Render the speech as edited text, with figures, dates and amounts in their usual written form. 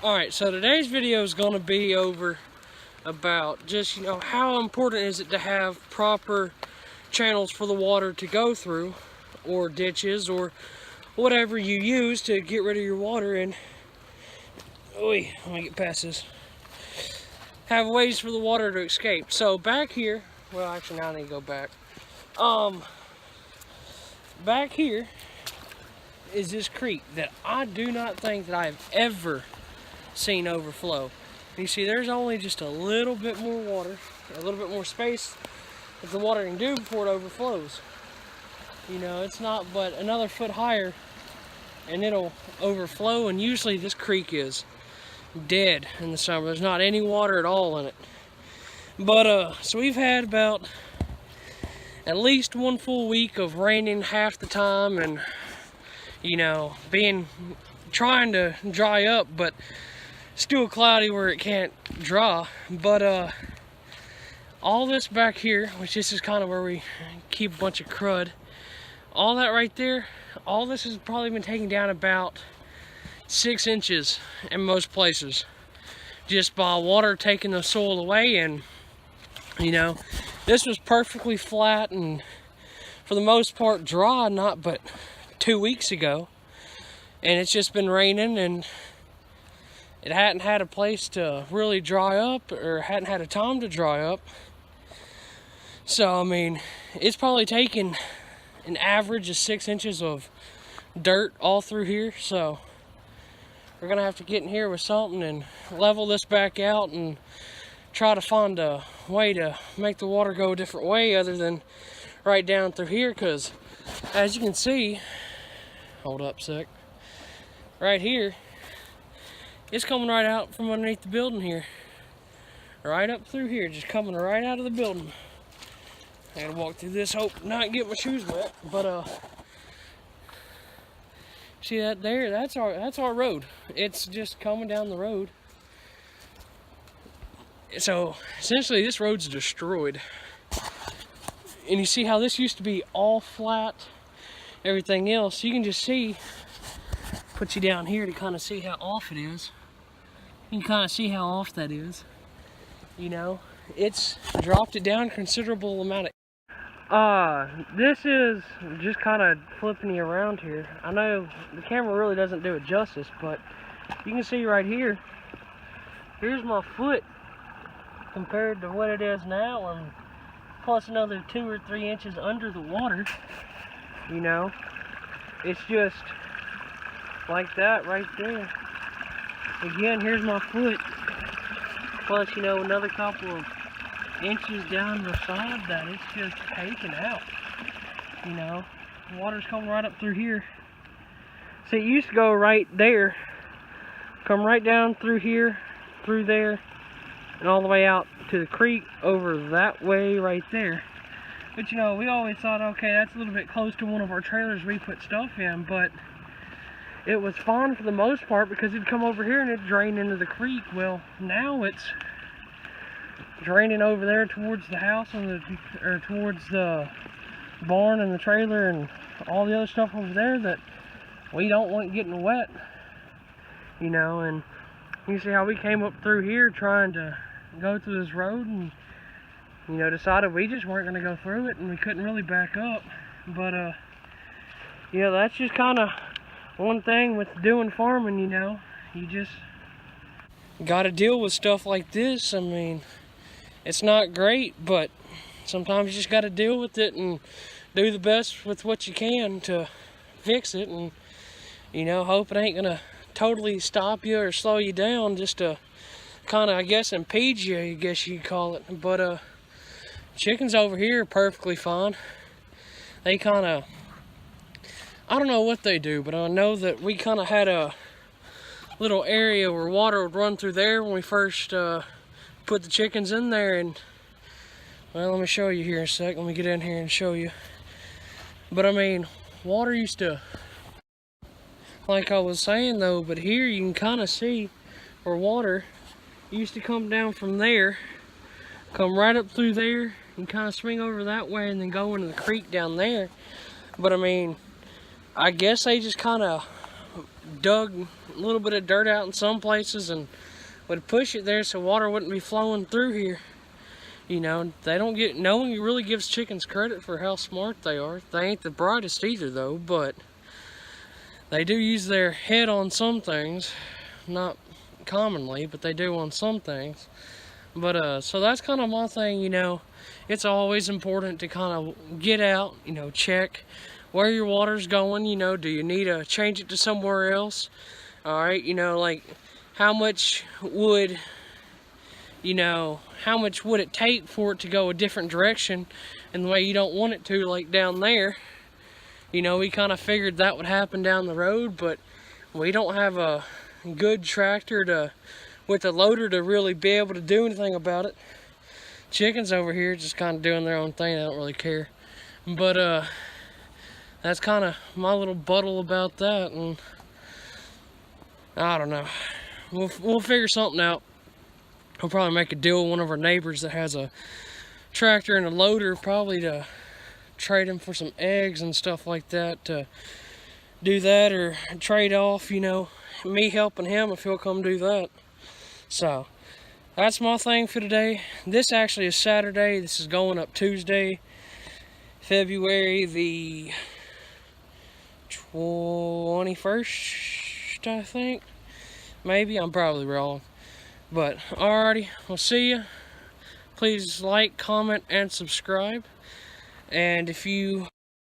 Alright, so today's video is going to be over about just, how important is it to have proper channels for the water to go through, or ditches, or whatever you use to get rid of your water. And let me get past this. Have ways for the water to escape. So back here, well, actually now I need to go back. Back here is this creek that I do not think that I've ever seen overflow. You see, there's only just a little bit more water, a little bit more space that the water can do before it overflows. It's not but another foot higher and it'll overflow, and usually this creek is dead in the summer. There's not any water at all in it. But so we've had about at least one full week of raining half the time, and trying to dry up, but still cloudy where it can't dry. But all this back here, which this is kind of where we keep a bunch of crud, all that right there, all this has probably been taken down about 6 inches in most places, just by water taking the soil away. And this was perfectly flat and for the most part dry not but 2 weeks ago, and it's just been raining and it hadn't had a place to really dry up, or hadn't had a time to dry up. So it's probably taken an average of 6 inches of dirt all through here. So we're gonna have to get in here with something and level this back out and try to find a way to make the water go a different way other than right down through here. Because as you can see, hold up a sec, right here, it's coming right out from underneath the building here, right up through here, just coming right out of the building. I gotta walk through this, hope not get my shoes wet. But see that there? That's our road. It's just coming down the road. So essentially this road's destroyed. And you see how this used to be all flat, everything else. You can just see, put you down here to kind of see how off it is. You can kind of see how off that is. It's dropped it down a considerable amount of. This is just kind of flipping you around here. I know the camera really doesn't do it justice, but you can see right here, here's my foot compared to what it is now, and plus another 2 or 3 inches under the water. It's just like that right there. Again, here's my foot, plus another couple of inches down the side that it's just taken out. Water's coming right up through here. See, it used to go right there, come right down through here, through there, and all the way out to the creek over that way right there. But we always thought, okay, that's a little bit close to one of our trailers we put stuff in, but it was fine for the most part because it'd come over here and it'd drain into the creek. Well, now it's draining over there towards the house or towards the barn and the trailer and all the other stuff over there that we don't want getting wet. And you see how we came up through here trying to go through this road, and decided we just weren't going to go through it, and we couldn't really back up. But that's just kind of one thing with doing farming. You just got to deal with stuff like this. It's not great, but sometimes you just got to deal with it and do the best with what you can to fix it, and hope it ain't gonna totally stop you or slow you down, just to kind of, impede you, I guess you could call it. But chickens over here are perfectly fine. They kind of, I don't know what they do, but I know that we kind of had a little area where water would run through there when we first put the chickens in there. And well, let me show you here in a sec. Let me get in here and show you. But water used to, like I was saying though, but here you can kind of see where water used to come down from there, come right up through there and kind of swing over that way and then go into the creek down there. But I guess they just kind of dug a little bit of dirt out in some places and would push it there so water wouldn't be flowing through here. You know, no one really gives chickens credit for how smart they are. They ain't the brightest either though, but they do use their head on some things. Not commonly, but they do on some things. But so that's kind of my thing, you know. It's always important to kind of get out, you know, check where your water's going, you know. Do you need to change it to somewhere else? All right, you know, like how much would it take for it to go a different direction in the way you don't want it to, like down there. You know, we kind of figured that would happen down the road, but we don't have a good tractor with a loader to really be able to do anything about it. Chickens over here just kind of doing their own thing. I don't really care. But that's kind of my little buttle about that, and I don't know. We'll figure something out. I'll probably make a deal with one of our neighbors that has a tractor and a loader, probably to trade him for some eggs and stuff like that, to do that, or trade off, you know, me helping him if he'll come do that. So that's my thing for today. This actually is Saturday. This is going up Tuesday, February the 21st, I think. Maybe, I'm probably wrong. But alrighty, we'll see you. Please like, comment, and subscribe. And if you